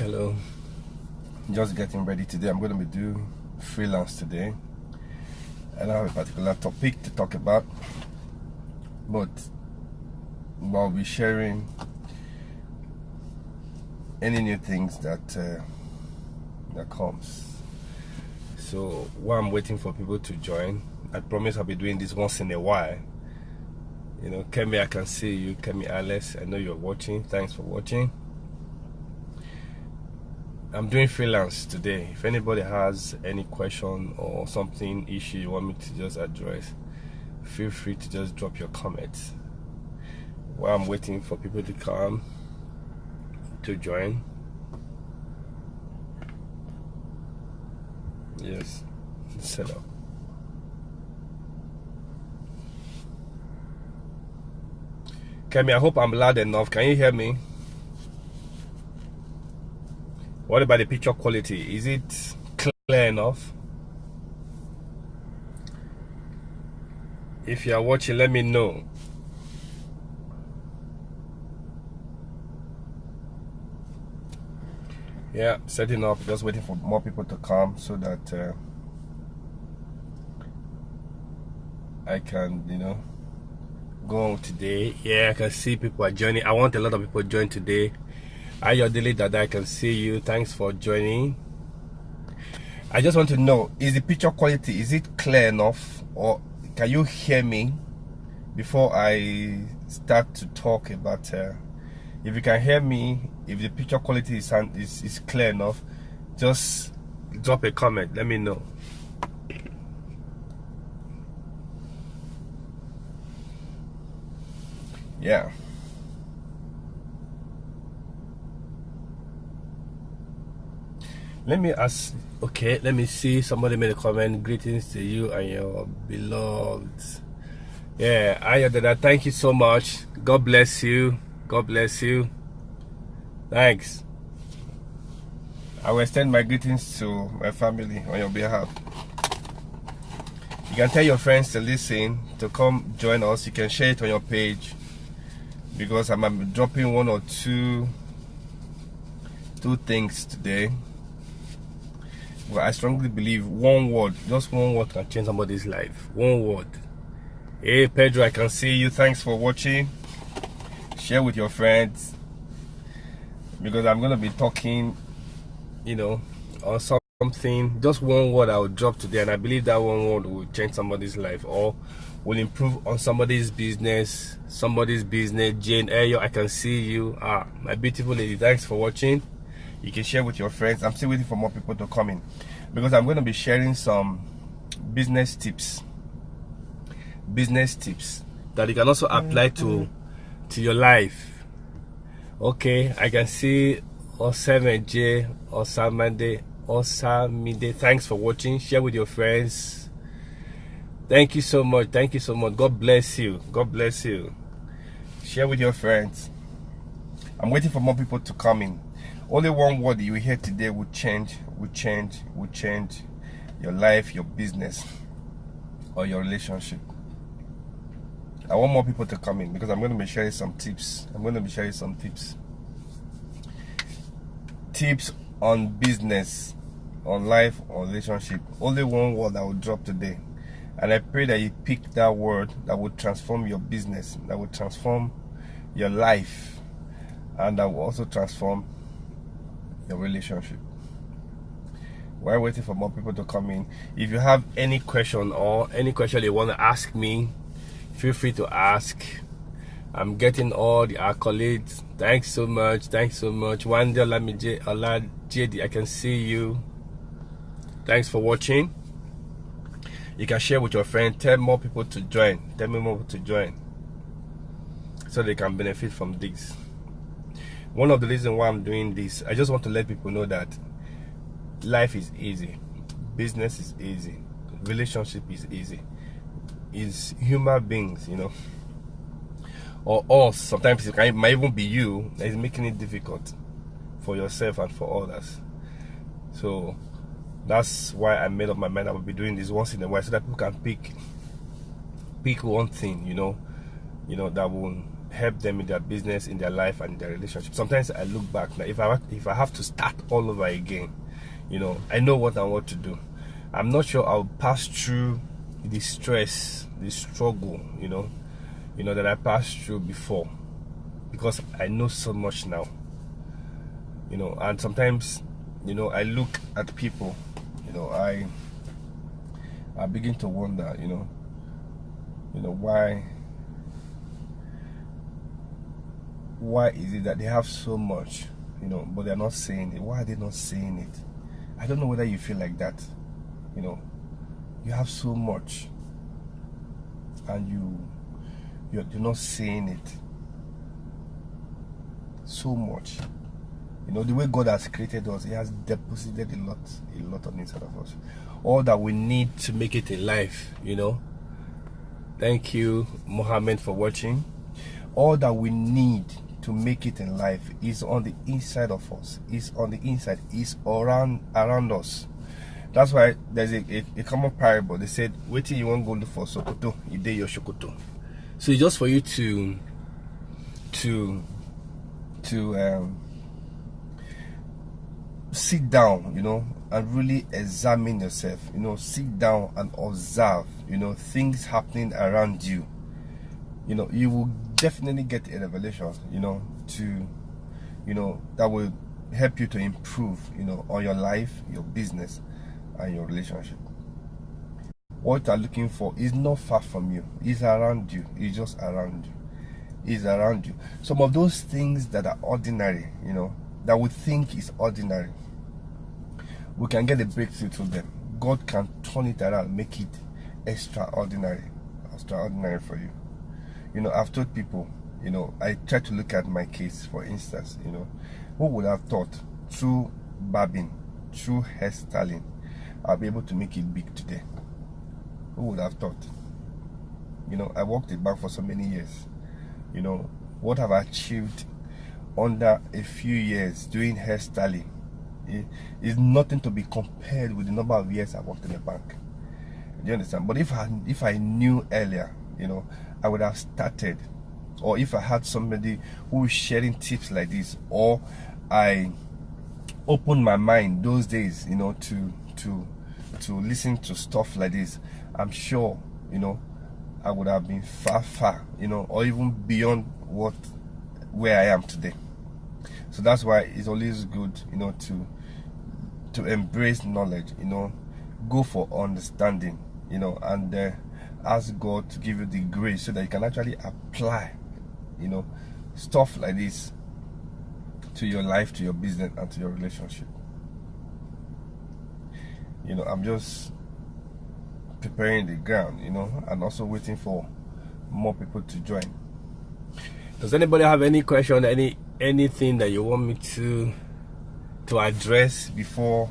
Hello. Just getting ready today. I'm going to be doing freelance today. I don't have a particular topic to talk about, but I'll be sharing any new things that comes. So while I'm waiting for people to join, I promise I'll be doing this once in a while. You know, Kemi, I can see you. Kemi Alice, I know you're watching. Thanks for watching. I'm doing freelance today. If anybody has any question or something issue you want me to just address, feel free to just drop your comments while I'm waiting for people to come to join. Yes, set up. Kemi, I hope I'm loud enough. Can you hear me? What about the picture quality? Is it clear enough? If you are watching, let me know. Yeah, setting up, just waiting for more people to come so that I can, go on today. Yeah, I can see people are joining. I want a lot of people to join today. Ayodele Dada, I can see you. Thanks for joining. I just want to know, is the picture quality, is it clear enough, or can you hear me before I start to talk about if you can hear me, if the picture quality is clear enough, just drop a comment, let me know. Yeah. Let me ask, okay, let me see. Somebody made a comment. Greetings to you and your beloved. Yeah, Ayodele, thank you so much. God bless you. God bless you. Thanks. I will extend my greetings to my family on your behalf. You can tell your friends to listen, to come join us. You can share it on your page, because I'm dropping one or two things today. Well, I strongly believe one word, just one word, can change somebody's life. One word. Hey Pedro, I can see you. Thanks for watching. Share with your friends, because I'm gonna be talking, on something. Just one word I will drop today, and I believe that one word will change somebody's life or will improve on somebody's business. Jane Ayo, I can see you. My beautiful lady, thanks for watching. You can share with your friends. I'm still waiting for more people to come in, because I'm going to be sharing some business tips that you can also apply to your life. Okay, I can see Osamide, thanks for watching. Share with your friends. Thank you so much. God bless you. Share with your friends. I'm waiting for more people to come in. Only one word you will hear today will change your life, your business, or your relationship. I want more people to come in, because I'm going to be sharing some tips. Tips on business, on life, on relationship. Only one word I will drop today. And I pray that you pick that word that will transform your business, that will transform your life, and that will also transform your relationship. While waiting for more people to come in, if you have any question or any question you want to ask me, feel free to ask. I'm getting all the accolades. Thanks so much. Wande Olamide, I can see you. Thanks for watching. You can share with your friends. Tell more people to join. So they can benefit from this. One of the reasons why I'm doing this, I just want to let people know that life is easy, business is easy, relationship is easy. It's human beings, or us. Sometimes it might even be you that is making it difficult for yourself and for others. So that's why I made up my mind I will be doing this once in a while, so that people can pick one thing, that will help them in their business, in their life, and in their relationship. Sometimes I look back now, if I have to start all over again, you know, I know what I want to do. I'm not sure I'll pass through the stress, the struggle, you know, that I passed through before, because I know so much now, you know. And sometimes, you know, I look at people, you know, I begin to wonder, you know, why is it that they have so much, you know, but they're not saying it? Why are they not saying it? I don't know whether you feel like that. You know, you have so much and you're not saying it. So much. You know, the way God has created us, He has deposited a lot on the inside of us. All that we need to make it in life, you know. Thank you, Mohammed, for watching. All that we need to make it in life is on the inside of us. Is on the inside. Is around us. That's why there's a common parable. They said, wait till you won't go look for Sokoto, you day your Shokoto. So it's just for you to sit down, you know, and really examine yourself. You know, sit down and observe, you know, things happening around you. You know, you will definitely get a revelation, you know, that will help you to improve, you know, on your life, your business, and your relationship. What you are looking for is not far from you. It's around you. It's just around you. It's around you. Some of those things that are ordinary, you know, that we think is ordinary, we can get a breakthrough to them. God can turn it around, make it extraordinary for you. You know, I've told people, you know, I try to look at my case, for instance, you know, who would have thought through barbing, through hairstyling, I'll be able to make it big today? Who would have thought? You know, I worked it back for so many years. You know, what have I achieved under a few years doing hairstyling is nothing to be compared with the number of years I worked in a bank. Do you understand? But if I knew earlier, you know, I would have started. Or if I had somebody who was sharing tips like this, or I opened my mind those days, you know, to listen to stuff like this, I'm sure, you know, I would have been far, you know, or even beyond where I am today. So that's why it's always good, you know, to embrace knowledge, you know, go for understanding, you know, and ask God to give you the grace so that you can actually apply, you know, stuff like this to your life, to your business, and to your relationship. You know, I'm just preparing the ground, you know, and also waiting for more people to join. Does anybody have any question, anything that you want me to address before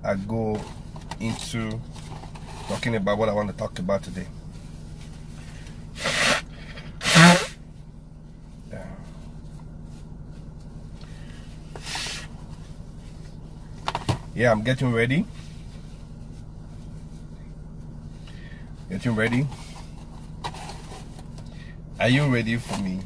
I go into talking about what I want to talk about today? Yeah, I'm getting ready. Getting ready. Are you ready for me?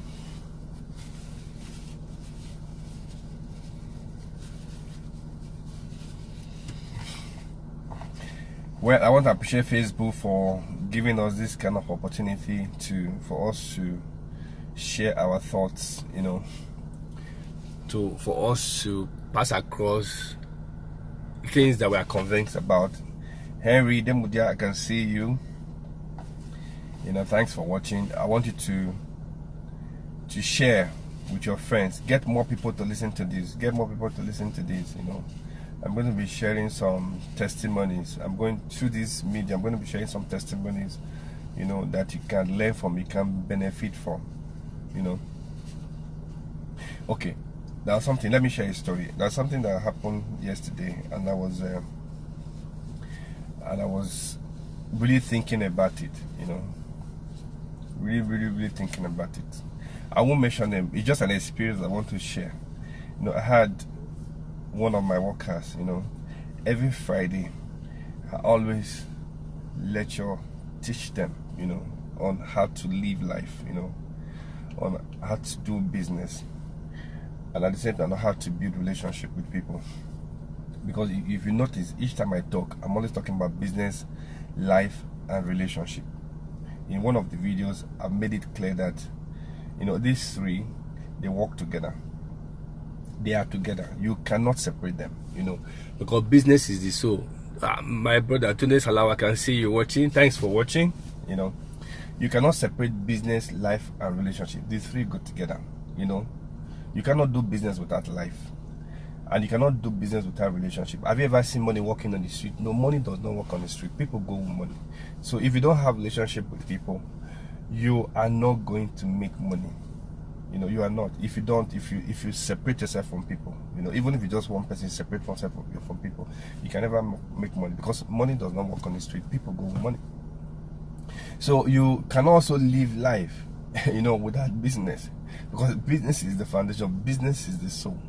Well, I want to appreciate Facebook for giving us this kind of opportunity for us to share our thoughts, you know, for us to pass across things that we are convinced about. Henry Demudia, I can see you. You know, thanks for watching. I want you to share with your friends. Get more people to listen to this. Get more people to listen to this, you know. I'm going to be sharing some testimonies. I'm going through this media. I'm going to be sharing some testimonies, you know, that you can learn from, you can benefit from, you know. Okay, there's something. Let me share a story. There's something that happened yesterday, and I was really thinking about it, you know. Really thinking about it. I won't mention them. It's just an experience I want to share. You know, I had one of my workers, you know, every Friday I always teach them, you know, on how to live life, you know, on how to do business, and at the same time on how to build relationship with people. Because if you notice, each time I talk, I'm always talking about business, life, and relationship. In one of the videos, I've made it clear that, you know, these three, they work together. They are together. You cannot separate them, you know, because business is the soul. My brother Tunde Salawa, I can see you watching. Thanks for watching. You know, you cannot separate business, life, and relationship. These three go together. You know, you cannot do business without life, and you cannot do business without relationship. Have you ever seen money walking on the street? No, money does not walk on the street. People go with money. So if you don't have relationship with people, you are not going to make money. You know, you are not. If you separate yourself from people, you know, even if you just one person separate yourself from people, you can never make money, because money does not work on the street. People go with money. So you can also live life, you know, without business, because business is the foundation. Business is the soul.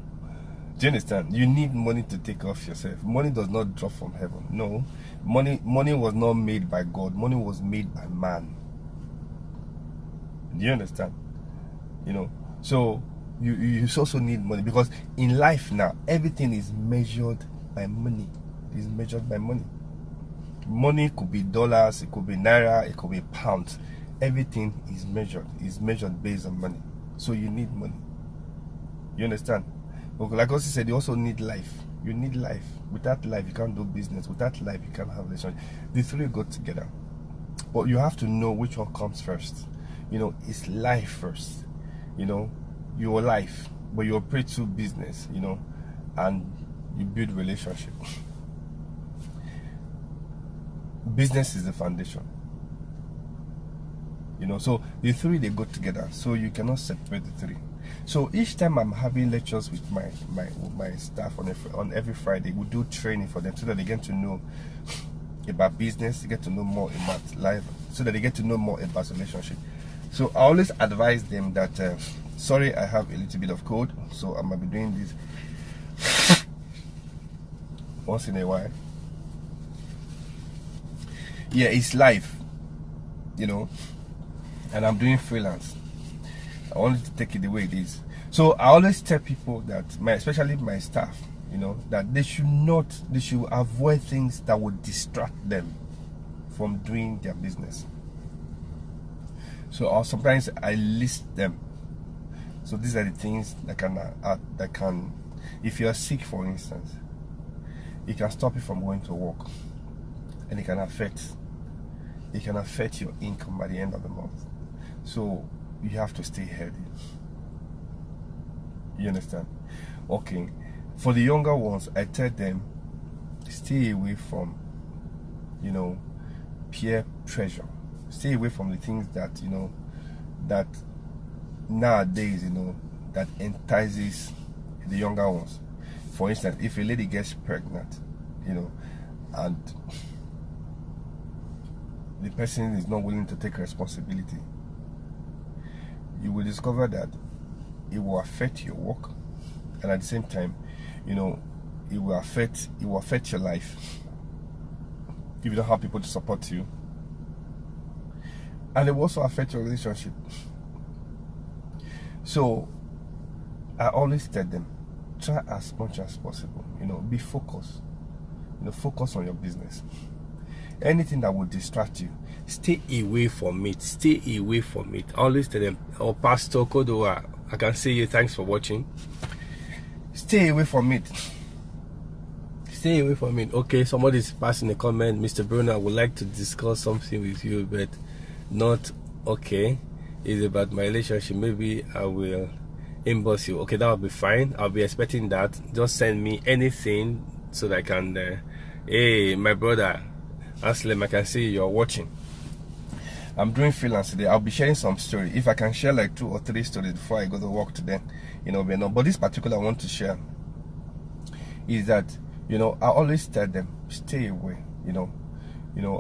Do you understand? You need money to take off yourself. Money does not drop from heaven. No, money was not made by God. Money was made by man. Do you understand? You know, so you also need money, because in life now everything is measured by money. It is measured by money. Money could be dollars, it could be naira, it could be pounds. Everything is measured based on money. So you need money. You understand? But like I said, you also need life. You need life. Without life, you can't do business. Without life, you can't have relationship. The three go together. But you have to know which one comes first. You know, it's life first. You know, your life, but you operate through business, you know, and you build relationship. Business is the foundation, you know, so the three, they go together, so you cannot separate the three. So each time I'm having lectures with my staff on every Friday, we do training for them, so that they get to know about business, they get to know more about life, so that they get to know more about relationship. So I always advise them that, sorry, I have a little bit of cold, so I might be doing this once in a while. Yeah, it's life, you know, and I'm doing freelance. I wanted to take it the way it is. So I always tell people that, especially my staff, you know, that they should avoid things that would distract them from doing their business. So sometimes I list them. So these are the things that can, if you are sick, for instance, it can stop you from going to work, and it can affect your income by the end of the month. So you have to stay healthy. You understand? Okay. For the younger ones, I tell them, stay away from, you know, peer pressure. Stay away from the things that, you know, that nowadays, you know, that entices the younger ones. For instance, if a lady gets pregnant, you know, and the person is not willing to take responsibility, you will discover that it will affect your work, and at the same time, you know, it will affect your life if you don't have people to support you. And it will also affect your relationship. So I always tell them, try as much as possible, you know, be focused, you know, focus on your business. Anything that will distract you, stay away from it. Stay away from it. I always tell them, oh, Pastor Kodowa, I can see you, thanks for watching. Stay away from it. Stay away from it. Okay, somebody's passing a comment, Mr. Bruno, I would like to discuss something with you, but not okay. It's about my relationship. Maybe I will inbox you. Okay, that will be fine. I'll be expecting that. Just send me anything so that I can hey, my brother Aslam, I can see you're watching. I'm doing freelance today. I'll be sharing some story. If I can share like 2 or 3 stories before I go to work today, you know, but this particular I want to share is that, you know, I always tell them, stay away, you know,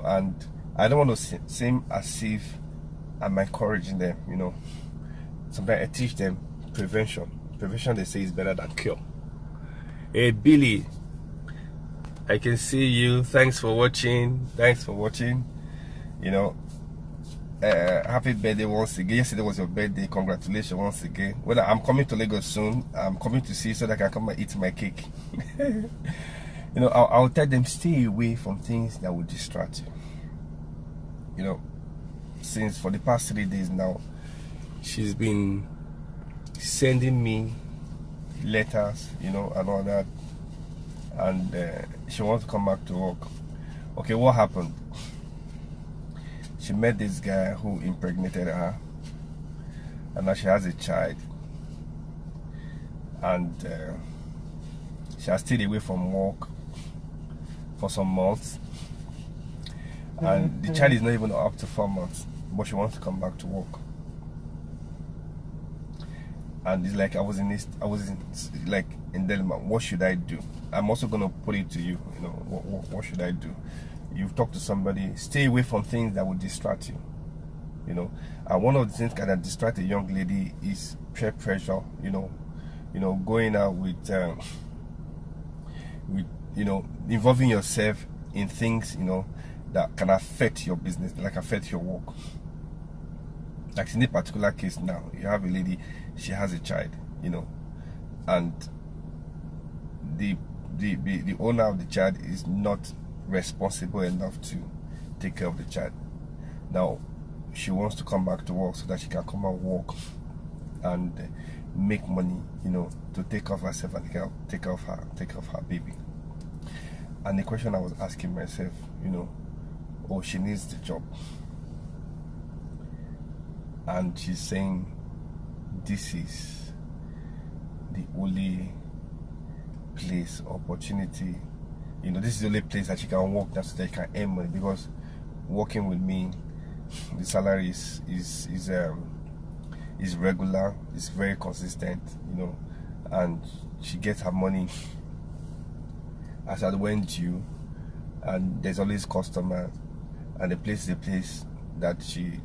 and I don't want to seem as if I'm encouraging them, you know. Sometimes I teach them prevention. Prevention, they say, is better than cure. Hey, Billy, I can see you. Thanks for watching. Thanks for watching. You know, happy birthday once again. Yesterday was your birthday. Congratulations once again. Well, I'm coming to Lagos soon. I'm coming to see you so that I can come and eat my cake. You know, I'll tell them, stay away from things that will distract you. You know, since for the past 3 days now, she's been sending me letters, you know, and all that, and she wants to come back to work. Okay, what happened? She met this guy who impregnated her, and now she has a child, and she has stayed away from work for some months, and the child is not even up to 4 months, but she wants to come back to work. And it's like I was in like in dilemma. What should I do? I'm also gonna put it to you. You know, what should I do? You've talked to somebody. Stay away from things that will distract you. You know, and one of the things that distract a young lady is peer pressure. You know, going out with you know, involving yourself in things, you know, that can affect your business, like affect your work. Like in a particular case now, you have a lady, she has a child, you know, and the owner of the child is not responsible enough to take care of the child. Now she wants to come back to work so that she can come and work and make money, you know, to take care of herself and take care of her baby. And the question I was asking myself, you know, oh, she needs the job. And she's saying, this is the only place, opportunity, you know, this is the only place that she can work so that she can earn money, because working with me, the salary is regular, it's very consistent, you know, and she gets her money as at when due, and there's always customers, and the place is a place that she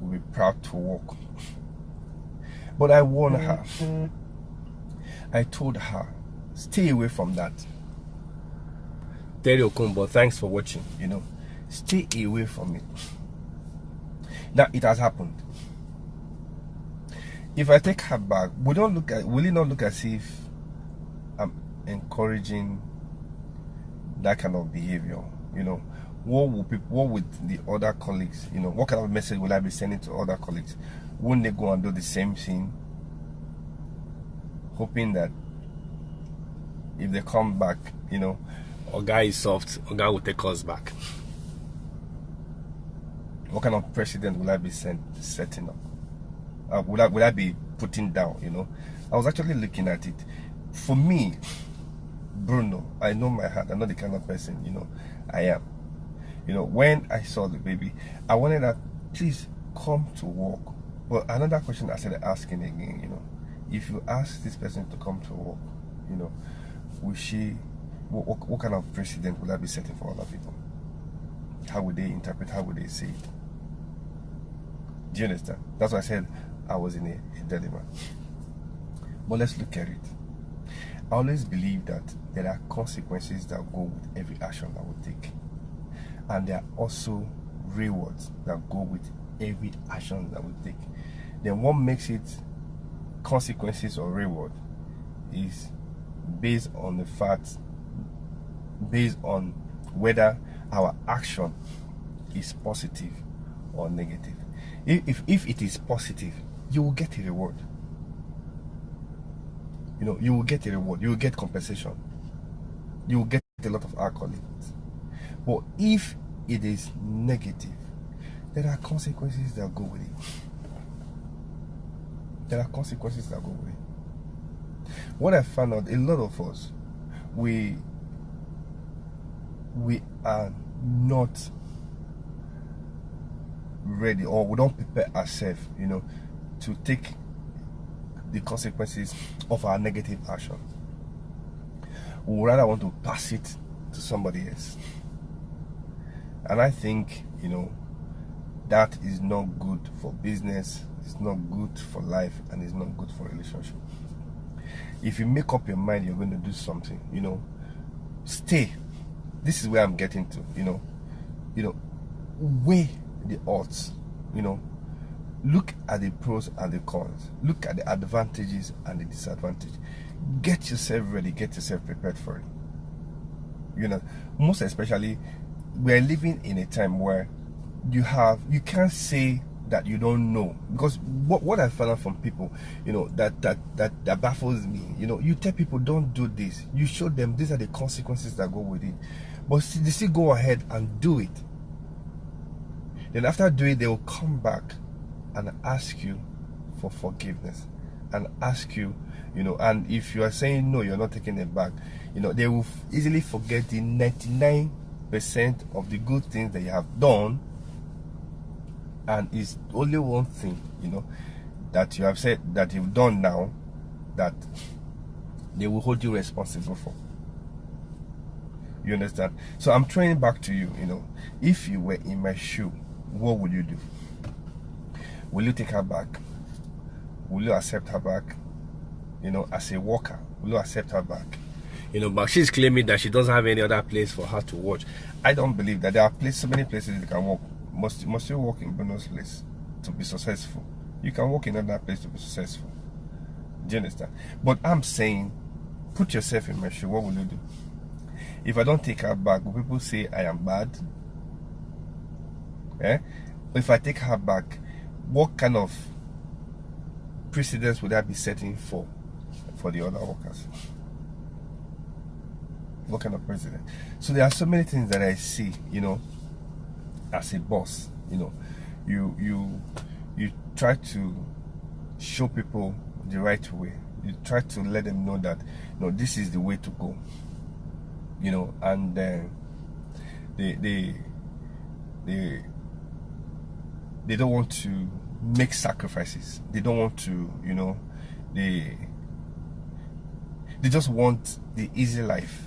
will be proud to work. But I warned her. I told her, stay away from that. Terry Okumbo, thanks for watching. You know, stay away from it. Now it has happened. If I take her back, will it not look as if I'm encouraging that kind of behavior? You know, what would the other colleagues, you know, what kind of message will I be sending to other colleagues? Wouldn't they go and do the same thing, hoping that if they come back, you know, Oga is soft, Oga will take us back? What kind of precedent will I be setting up? Would I be putting down, you know? I was actually looking at it. For me, Bruno, I know my heart. I'm not the kind of person, you know, I am. You know, when I saw the baby, I wanted her, please come to work. But another question I started asking again, you know, if you ask this person to come to work, you know, will she, what kind of precedent will I be setting for other people? How would they interpret? How would they see it? Do you understand? That's why I said I was in a dilemma. But let's look at it. I always believe that there are consequences that go with every action that we take, and there are also rewards that go with every action that we take. Then what makes it consequences or reward is based on the fact, based on whether our action is positive or negative. If it is positive, you will get a reward. You know, you will get a reward, you will get compensation, you will get a lot of accolades. But if it is negative, there are consequences that go with it. There are consequences that go with it. What I found out, a lot of us, we are not ready, or we don't prepare ourselves, you know, to take the consequences of our negative action. We would rather want to pass it to somebody else. And I think, you know, that is not good for business, it's not good for life, and it's not good for relationship. If you make up your mind you're going to do something, you know, stay. This is where I'm getting to, you know, weigh the odds. You know, look at the pros and the cons. Look at the advantages and the disadvantages. Get yourself ready. Get yourself prepared for it. You know, most especially, we're living in a time where you can't say that you don't know, because what I found out from people, you know, that baffles me. You know, you tell people don't do this, you show them these are the consequences that go with it, but they still go ahead and do it. Then after doing it, they will come back and ask you for forgiveness and ask you, you know, and if you are saying no, you're not taking it back, you know, they will easily forget the 99% of the good things that you have done, and it's only one thing, you know, that you have said that you've done now that they will hold you responsible for. You understand? So I'm throwing back to you, you know, if you were in my shoe, what would you do? Will you take her back? Will you accept her back? You know, as a worker, will you accept her back? You know, but she's claiming that she doesn't have any other place for her to watch. I don't believe that. There are so many places you can work. Must you work in Bruno's place to be successful? You can work in another place to be successful. Do you understand? But I'm saying, put yourself in my shoe. What will you do? If I don't take her back, will people say I am bad? If I take her back, what kind of precedence would I be setting for the other workers? What kind of precedent? So there are so many things that I see, you know, as a boss. You know, you try to show people the right way. You try to let them know that, you know, this is the way to go. You know, and they don't want to make sacrifices. They don't want to, you know, they just want the easy life.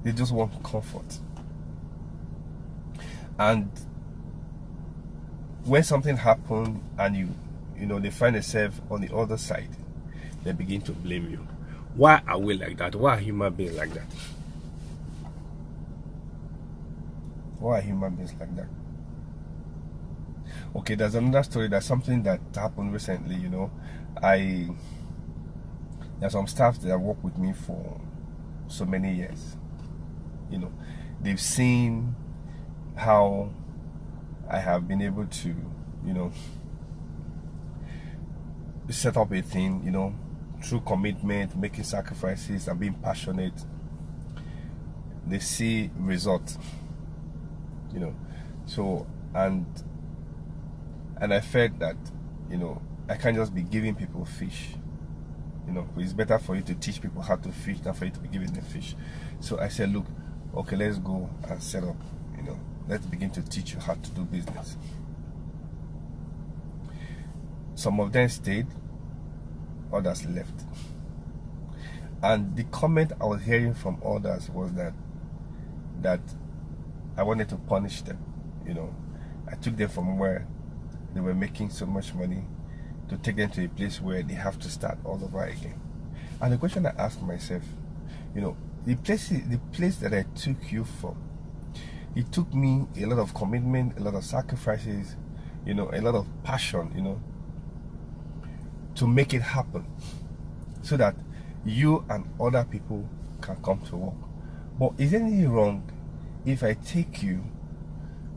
They just want comfort. And when something happens and you know, they find themselves on the other side, they begin to blame you. Why are we like that? Why are human beings like that? Why are human beings like that? Okay, there's another story. That's something that happened recently. You know, there's some staff that have worked with me for so many years. You know, they've seen how I have been able to, you know, set up a thing, you know, through commitment, making sacrifices, and being passionate. They see results, you know. So and I felt that, you know, I can't just be giving people fish. You know, it's better for you to teach people how to fish than for you to be giving them fish. So I said, look, okay, let's go and set up, you know, let's begin to teach you how to do business. Some of them stayed, others left. And the comment I was hearing from others was that I wanted to punish them. You know, I took them from where they were making so much money to take them to a place where they have to start all over again. And the question I asked myself, you know, the place that I took you from, it took me a lot of commitment, a lot of sacrifices, you know, a lot of passion, you know, to make it happen, so that you and other people can come to work. But is anything wrong if I take you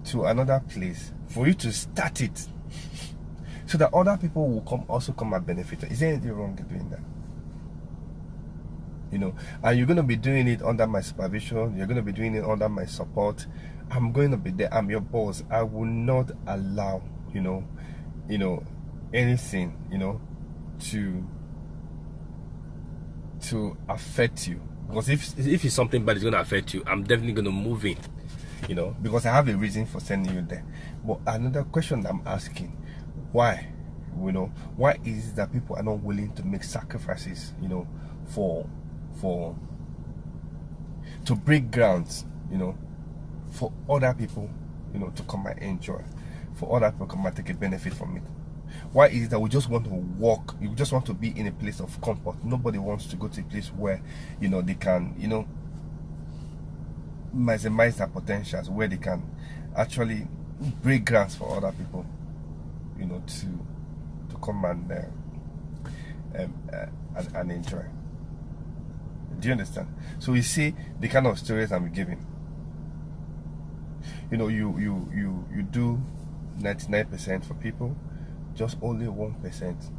to another place for you to start it, so that other people will also come and benefit? Is there anything wrong in doing that? You know, and you're going to be doing it under my supervision. You're going to be doing it under my support. I'm going to be there. I'm your boss. I will not allow, you know, anything, you know, to affect you. Because if it's something bad is going to affect you, I'm definitely going to move in, you know, because I have a reason for sending you there. But another question I'm asking, why? You know, why is it that people are not willing to make sacrifices, you know, to break grounds, you know, for other people, you know, to come and enjoy, for other people to come and take a benefit from it? Why is it that we just want to walk, you just want to be in a place of comfort? Nobody wants to go to a place where, you know, they can, you know, maximize their potentials, where they can actually break grounds for other people. to come and enjoy. Do you understand? So you see the kind of stories I'm giving. You do 99% for people, just only 1%.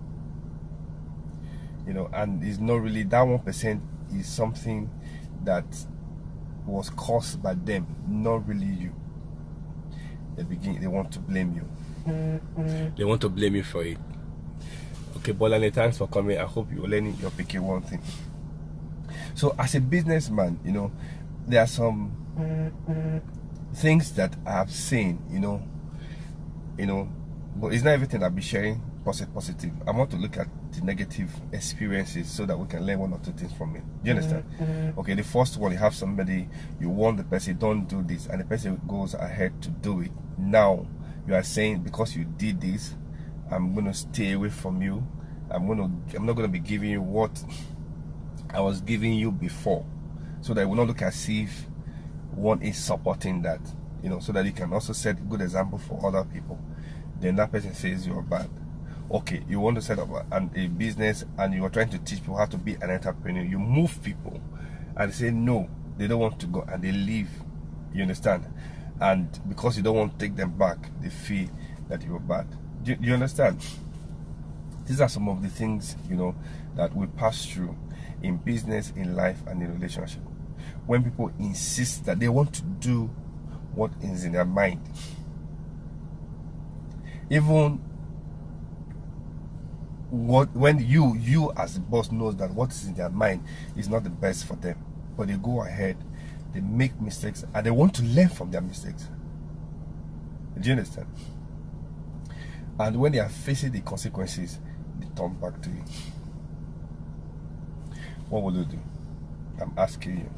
And it's not really that 1% is something that was caused by them, not really you. They want to blame you. They want to blame you for it. Okay, Bolane, thanks for coming. I hope you're picking one thing. So as a businessman, there are some things that I have seen, but it's not everything I'll be sharing positive. I want to look at the negative experiences so that we can learn one or two things from it. Do you understand? Okay, the first one, you have somebody, you warn the person, don't do this, and the person goes ahead to do it. Now you are saying, because you did this, I'm going to stay away from you. I'm not going to be giving you what I was giving you before, so that it will not look as if one is supporting that, so that you can also set a good example for other people. Then that person says you're bad. Okay, you want to set up a business and you are trying to teach people how to be an entrepreneur. You move people and say no, they don't want to go, and they leave. You understand? And because you don't want to take them back, they feel that you're bad. Do you understand? These are some of the things that we pass through in business, in life, and in relationship. When people insist that they want to do what is in their mind, even when you as the boss knows that what is in their mind is not the best for them, but they go ahead, they make mistakes, and they want to learn from their mistakes. Do you understand? And when they are facing the consequences, they turn back to you. What will you do? I'm asking you.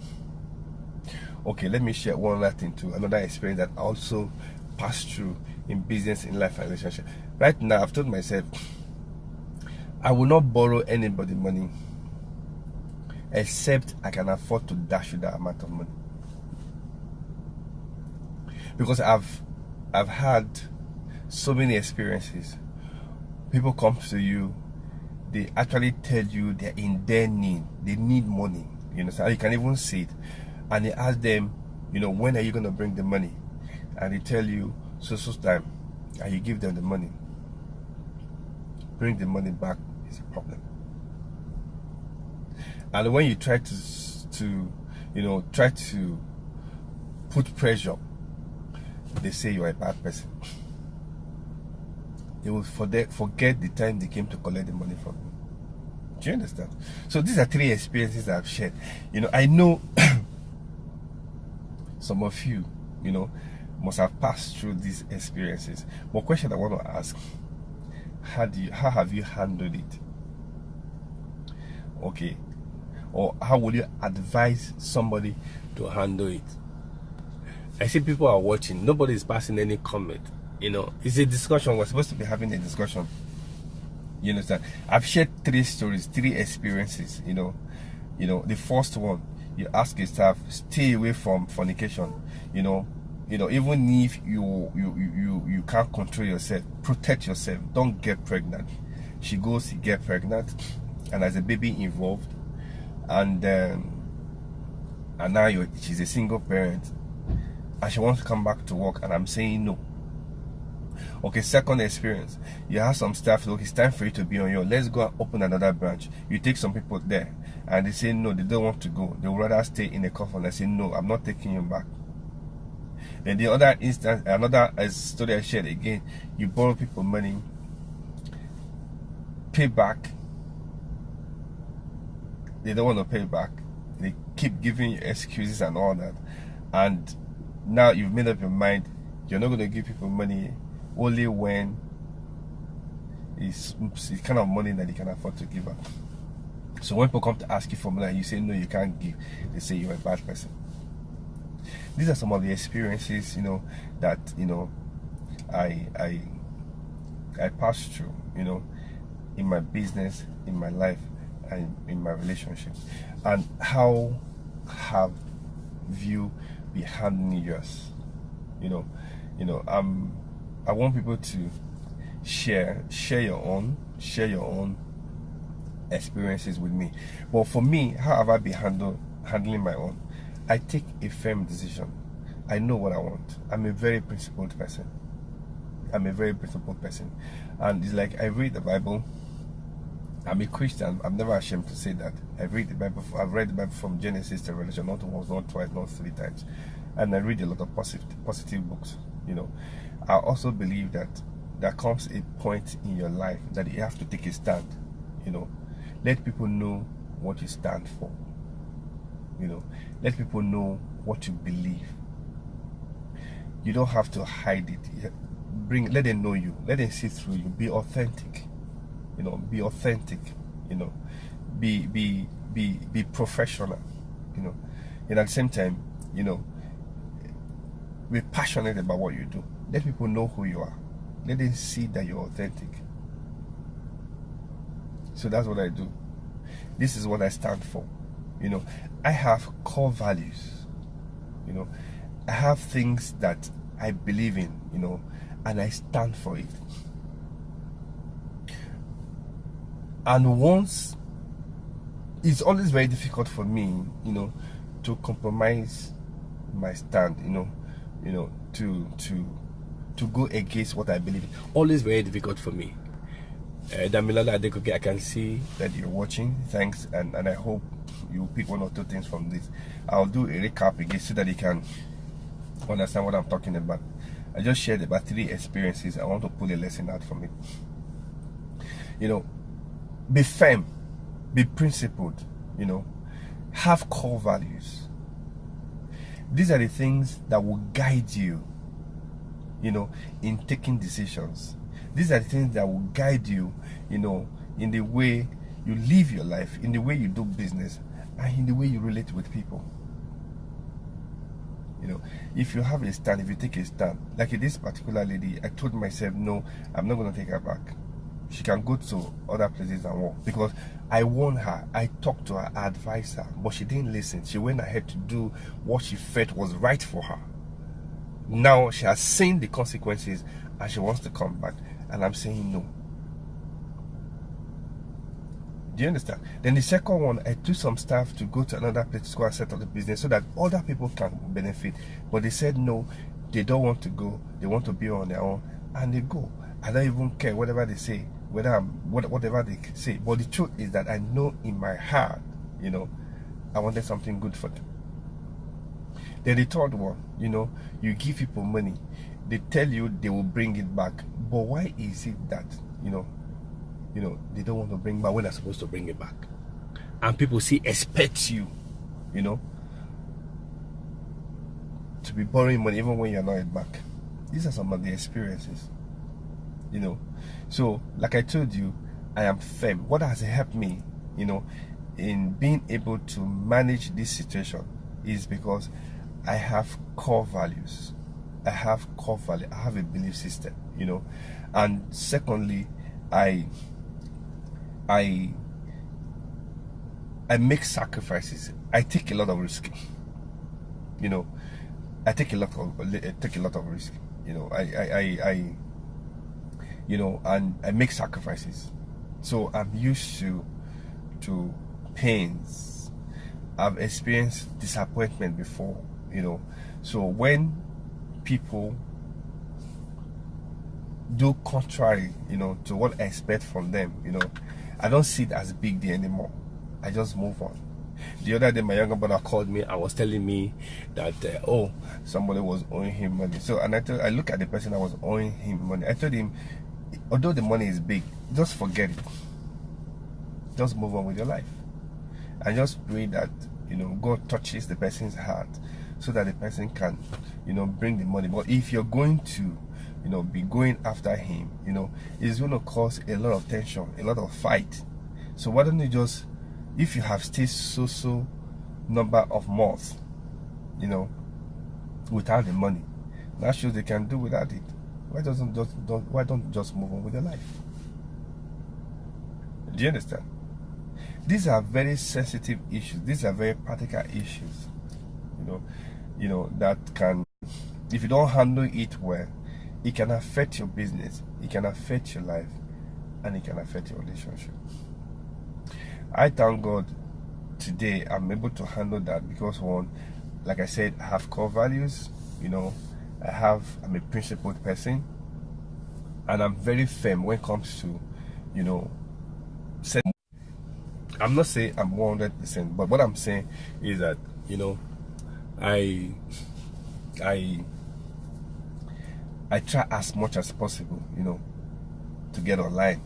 Okay, let me share one other thing too. Another experience that I also passed through in business, in life, and relationship. Right now, I've told myself, I will not borrow anybody money except I can afford to dash you that amount of money. Because I've had so many experiences. People come to you, they actually tell you they're in their need. They need money. You understand? You can even see it. And they ask them, when are you going to bring the money? And they tell you, so time. And you give them the money. Bring the money back is a problem. And when you try to put pressure, they say you're a bad person. They will forget the time they came to collect the money from you. Do you understand? So these are 3 experiences that I've shared. I know some of you, must have passed through these experiences. But question I want to ask, how have you handled it? Okay. Or how would you advise somebody to handle it? I see people are watching. Nobody is passing any comment. It's a discussion. We're supposed to be having a discussion. You understand? I've shared 3 stories, 3 experiences. The first one, you ask yourself, stay away from fornication. Even if you can't control yourself, protect yourself. Don't get pregnant. She goes to get pregnant, and there's a baby involved, and now she's a single parent, and she wants to come back to work, and I'm saying no. Okay, second experience, you have some staff, look, it's time for you to be on your own. Let's go and open another branch. You take some people there, and they say no, they don't want to go. They would rather stay in the coffin. I say no, I'm not taking you back. Then the other instance, another story I shared again, you borrow people money, pay back. They don't want to pay back. They keep giving you excuses and all that. And now you've made up your mind, you're not going to give people money only when it's kind of money that you can afford to give up. So when people come to ask you for money, you say no, you can't give. They say you're a bad person. These are some of the experiences, that I passed through, in my business, in my life, and in my relationship. And how have you been handling yours? I want people to, share your own experiences with me. But for me, how have I been handling my own? I take a firm decision. I know what I want. I'm a very principled person. And it's like I read the Bible. I'm a Christian. I'm never ashamed to say that. I've read the Bible from Genesis to Revelation, not once, not twice, not 3 times. And I read a lot of positive books. I also believe that there comes a point in your life that you have to take a stand. Let people know what you stand for. Let people know what you believe. You don't have to hide it. Let them know you. Let them see through you. Be authentic. Be authentic. Be professional. And at the same time, be passionate about what you do. Let people know who you are. Let them see that you're authentic. So that's what I do. This is what I stand for. I have core values. I have things that I believe in, and I stand for it. And once, it's always very difficult for me, to compromise my stand, to go against what I believe in. Always very difficult for me. Damilola Adegoke, I can see that you're watching. Thanks, and I hope you pick 1 or 2 things from this. I'll do a recap again so that you can understand what I'm talking about. I just shared about 3 experiences. I want to pull a lesson out from it. Be firm, be principled, have core values. These are the things that will guide you, in taking decisions. These are the things that will guide you, in the way you live your life, in the way you do business, and in the way you relate with people. If you have a stand, if you take a stand, like this particular lady, I told myself, no, I'm not going to take her back. She can go to other places and work, because I warned her, I talked to her, I advised her, but she didn't listen. She went ahead to do what she felt was right for her. Now she has seen the consequences and she wants to come back, and I'm saying no. Do you understand? Then the second one, I took some staff to go to another place to go and set up the business so that other people can benefit. But they said no, they don't want to go. They want to be on their own, and they go. I don't even care whatever they say, whatever they say. But the truth is that I know in my heart, I wanted something good for them. Then the third one, you give people money, they tell you they will bring it back. But why is it that, they don't want to bring back when they're supposed to bring it back? And people expect you, to be borrowing money even when you're not it back. These are some of the experiences, So, like I told you, I am firm. What has helped me, in being able to manage this situation is because I have core values. I have a belief system, And secondly, I make sacrifices. I take a lot of risk. I take a lot of risk. And I make sacrifices. So I'm used to pains. I've experienced disappointment before, So when people do contrary, to what I expect from them, I don't see it as a big deal anymore. I just move on. The other day, my younger brother called me and was telling me that, somebody was owing him money. So, and I look at the person that was owing him money. I told him, although the money is big, just forget it. Just move on with your life. And just pray that, God touches the person's heart so that the person can, bring the money. But if you're going to, be going after him, it's going to cause a lot of tension, a lot of fight. So why don't you just, if you have still so number of months, without the money, that shows they can do without it. Why don't you just move on with your life? Do you understand? These are very sensitive issues. These are very practical issues. That can, if you don't handle it well, it can affect your business, it can affect your life, and it can affect your relationship. I thank God today I'm able to handle that because, one, like I said, I have core values. I'm a principled person, and I'm very firm when it comes to, I'm not saying I'm 100%, but what I'm saying is that, I try as much as possible, to get online,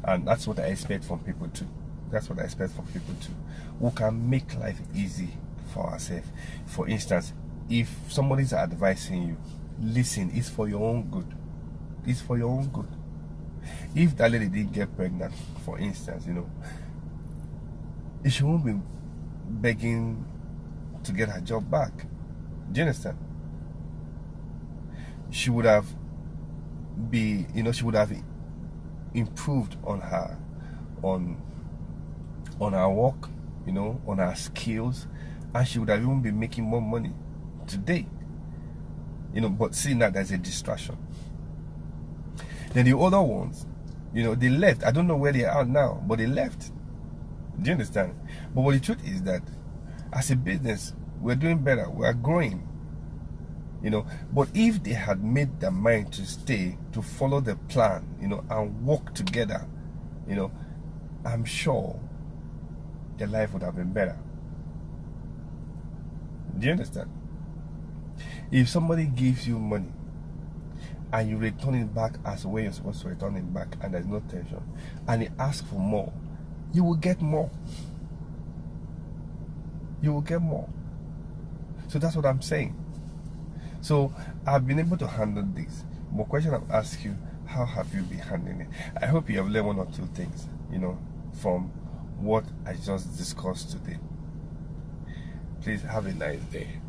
and that's what I expect from people too. That's what I expect from people too, who can make life easy for ourselves. For instance, if somebody's advising you, listen, it's for your own good. It's for your own good. If that lady didn't get pregnant, for instance, she won't be begging to get her job back. Do you understand? She would have improved on her work, on her skills, and she would have even been making more money today. But seeing that there's a distraction. Then the other ones, they left. I don't know where they are now, but they left. Do you understand? But what the truth is that as a business, we're doing better, we're growing. But if they had made their mind to stay, to follow the plan, and work together, I'm sure their life would have been better. Do you understand? If somebody gives you money and you return it back as the way you're supposed to return it back, and there's no tension, and he asks for more, you will get more. You will get more. So that's what I'm saying. So I've been able to handle this. But question I've asked you, how have you been handling it? I hope you have learned one or two things, from what I just discussed today. Please have a nice day.